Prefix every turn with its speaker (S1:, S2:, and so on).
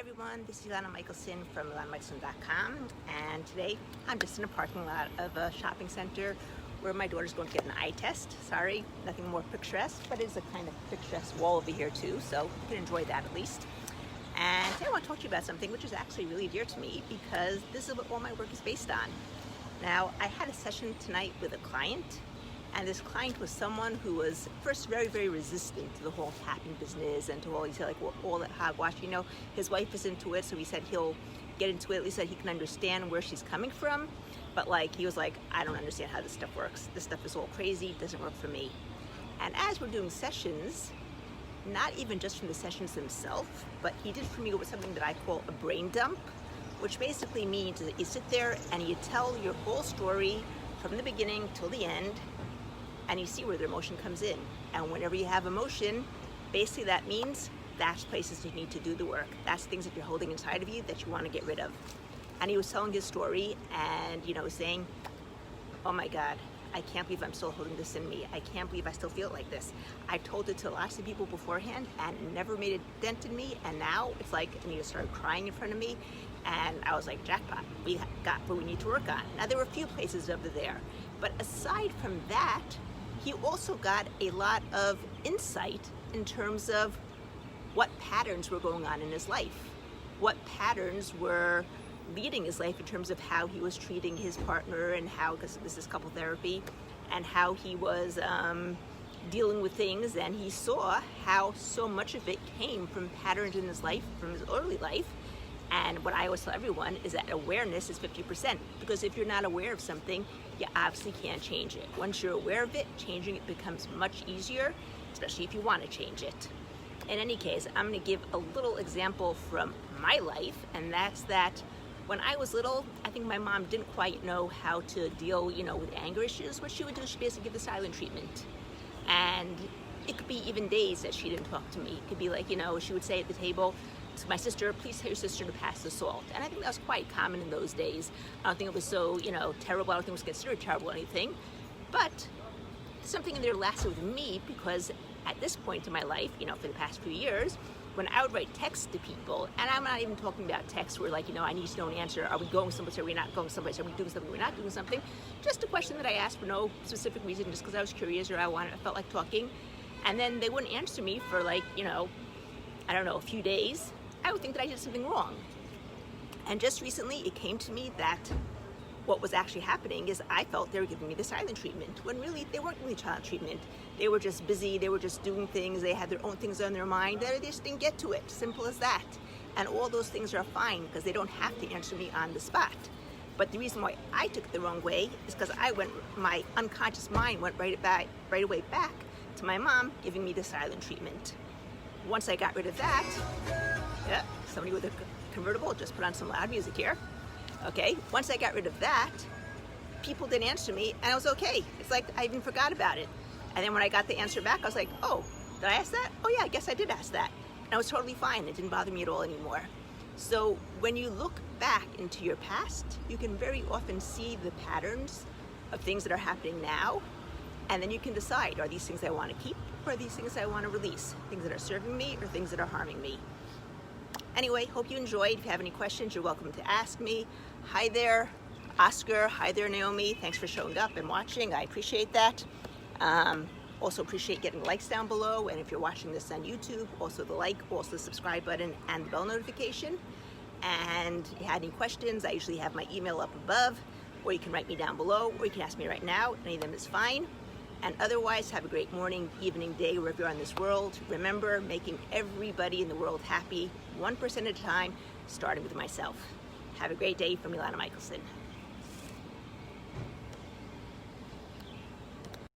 S1: everyone, this is Ilana Michelson from ilanamichelson.com, and today I'm just in a parking lot of a shopping center where my daughter's going to get an eye test. Sorry, nothing more picturesque, but it's a kind of picturesque wall over here too, so you can enjoy that at least. And today I want to talk to you about something which is actually really dear to me because this is what all my work is based on. Now, I had a session tonight with a client, and this client was someone who was first very, very resistant to the whole tapping business and to all, he said, like, all that hogwash. You know, his wife is into it, so he said he'll get into it, at least that he can understand where she's coming from. But like, he was like, I don't understand how this stuff works. This stuff is all crazy, it doesn't work for me. And as we're doing sessions, not even just from the sessions themselves, but he did for me with something that I call a brain dump, which basically means that you sit there and you tell your whole story from the beginning till the end, and you see where the emotion comes in. And whenever you have emotion, basically that means that's places you need to do the work. That's things that you're holding inside of you that you want to get rid of. And he was telling his story and, you know, saying, oh my God, I can't believe I'm still holding this in me. I can't believe I still feel like this. I told it to lots of people beforehand and it never made a dent in me. And now it's like, I need to start crying in front of me. And I was like, jackpot, we got what we need to work on. Now there were a few places over there, but aside from that, he also got a lot of insight in terms of what patterns were going on in his life, what patterns were leading his life in terms of how he was treating his partner and how, because this is couple therapy, and how he was dealing with things. And he saw how so much of it came from patterns in his life, from his early life. And what I always tell everyone is that awareness is 50%, because if you're not aware of something, you obviously can't change it. Once you're aware of it, changing it becomes much easier, especially if you want to change it. In any case, I'm going to give a little example from my life, and that's that when I was little, I think my mom didn't quite know how to deal, with anger issues. What she would do is she basically give the silent treatment. And it could be even days that she didn't talk to me. It could be like, she would say at the table to my sister, please tell your sister to pass the salt. And I think that was quite common in those days. I don't think it was so, terrible. I don't think it was considered terrible or anything. But something in there lasted with me because at this point in my life, for the past few years, when I would write texts to people, and I'm not even talking about texts where like, I need to know an answer. Are we going someplace? Are we not going someplace? Are we doing something? Are we not doing something? Just a question that I asked for no specific reason, just because I was curious or I felt like talking. And then they wouldn't answer me for like, I don't know, a few days. I would think that I did something wrong. And just recently it came to me that what was actually happening is I felt they were giving me the silent treatment, when really they weren't really silent treatment. They were just busy, they were just doing things, they had their own things on their mind, they just didn't get to it, simple as that. And all those things are fine because they don't have to answer me on the spot. But the reason why I took it the wrong way is because my unconscious mind went right away back to my mom giving me the silent treatment. Once I got rid of that, somebody with a convertible just put on some loud music here. Okay, once I got rid of that, people didn't answer me and I was okay. It's like I even forgot about it. And then when I got the answer back, I was like, oh, did I ask that? Oh yeah, I guess I did ask that. And I was totally fine. It didn't bother me at all anymore. So when you look back into your past, you can very often see the patterns of things that are happening now. And then you can decide, are these things I want to keep or are these things I want to release? Things that are serving me or things that are harming me? Anyway, hope you enjoyed. If you have any questions, you're welcome to ask me. Hi there, Oscar. Hi there, Naomi. Thanks for showing up and watching. I appreciate that. Also appreciate getting likes down below. And if you're watching this on YouTube, also the like, also the subscribe button and the bell notification. And if you had any questions, I usually have my email up above, or you can write me down below, or you can ask me right now. Any of them is fine. And otherwise, have a great morning, evening, day, wherever you're on this world. Remember, making everybody in the world happy, 1% at a time, starting with myself. Have a great day from Ilana Michelson.